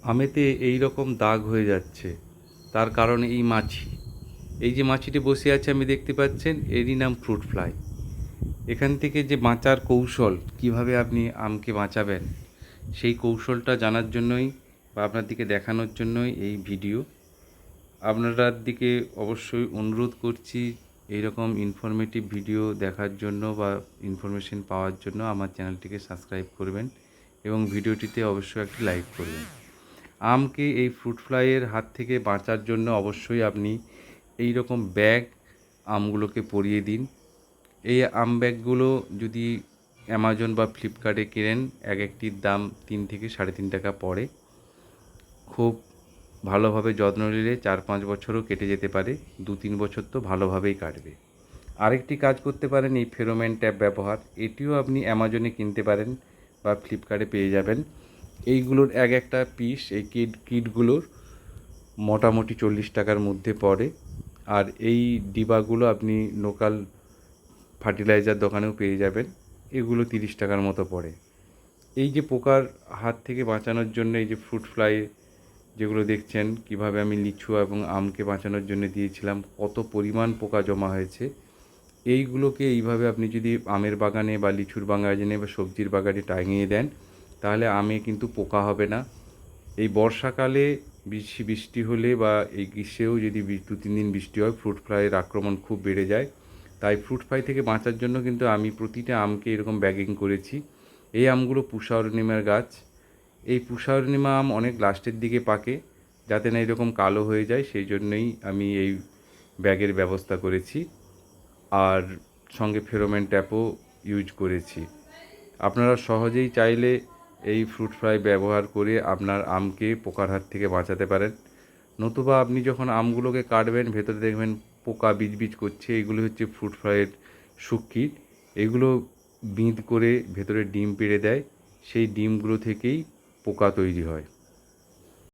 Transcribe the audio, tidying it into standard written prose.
আমেতে এই রকম দাগ হয়ে যাচ্ছে, তার কারণ এই মাছি। এই যে মাছিটি বসে আছে আমি দেখতে পাচ্ছেন, এরই নাম ফ্রুট ফ্লাই। এখান থেকে যে বাঁচার কৌশল, কিভাবে আপনি আমকে বাঁচাবেন, সেই কৌশলটা জানার জন্যই বা আপনার দিকে দেখানোর জন্যই এই ভিডিও। আপনার দিকে অবশ্যই অনুরোধ করছি, এই রকম ইনফরমেটিভ ভিডিও দেখার জন্য বা ইনফরমেশন পাওয়ার জন্য আমার চ্যানেলটিকে সাবস্ক্রাইব করবেন এবং ভিডিওটিতে অবশ্যই একটি লাইক করবেন। আমকে এই ফ্রুট ফ্লাইয়ের হাত থেকে বাঁচার জন্য অবশ্যই আপনি এই রকম ব্যাগ আমগুলোকে পরিয়ে দিন। এই আম ব্যাগগুলো যদি অ্যামাজন বা ফ্লিপকার্টে কেনেন, এক একটির দাম 3 থেকে 3.5 টাকা পড়ে। খুব ভালোভাবে যত্ন নিলে 4-5 বছরও কেটে যেতে পারে, 2-3 বছর তো ভালোভাবেই কাটবে। আরেকটি কাজ করতে পারেন, এই ফেরোমন ট্যাপ ব্যবহার। এটিও আপনি অ্যামাজনে কিনতে পারেন বা ফ্লিপকার্টে পেয়ে যাবেন। এইগুলোর এক একটা পিস, এই কিটগুলোর মোটামুটি 40 টাকার মধ্যে পড়ে। আর এই ডিবাগুলো আপনি লোকাল ফার্টিলাইজার দোকানেও পেয়ে যাবেন, এগুলো 30 টাকার মতো পড়ে। এই যে পোকার হাত থেকে বাঁচানোর জন্য এই যে ফ্রুট ফ্লাই যেগুলো দেখছেন, কিভাবে আমি লিচু এবং আমকে বাঁচানোর জন্য দিয়েছিলাম, কত পরিমাণ পোকা জমা হয়েছে। এইগুলোকে এইভাবে আপনি যদি আমের বাগানে বা লিচুর বাগানে বা সবজির বাগানে টাঙিয়ে দেন, তাহলে আমে কিন্তু পোকা হবে না। এই বর্ষাকালে বেশি বৃষ্টি হলে বা এই গ্রীষ্মেও যদি 2-3 দিন বৃষ্টি হয়, ফ্রুট ফ্লাইয়ের আক্রমণ খুব বেড়ে যায়। তাই ফ্রুট ফ্লাই থেকে বাঁচার জন্য কিন্তু আমি প্রতিটা আমকে এরকম ব্যাগিং করেছি। এই আমগুলো পুষা অরুণিমার গাছ। এই পুষা অরুণিমা আম অনেক লাস্টের দিকে পাকে, যাতে না এরকম কালো হয়ে যায়, সেই জন্যই আমি এই ব্যাগের ব্যবস্থা করেছি। আর সঙ্গে ফেরোমন ট্যাপও ইউজ করেছি। আপনারা সহজেই চাইলে এই ফ্রুট ফ্লাই ব্যবহার করে আপনার আমকে পোকার হাত থেকে বাঁচাতে পারেন। নতুবা আপনি যখন আমগুলোকে কাটবেন, ভেতরে দেখবেন পোকা বিজবিজ করছে, এগুলো হচ্ছে ফ্রুট ফ্লাইয়ের সুক্ষিত। এগুলো বিঁধ করে ভেতরে ডিম পেড়ে দেয়, সেই ডিমগুলো থেকেই পোকা তৈরি হয়।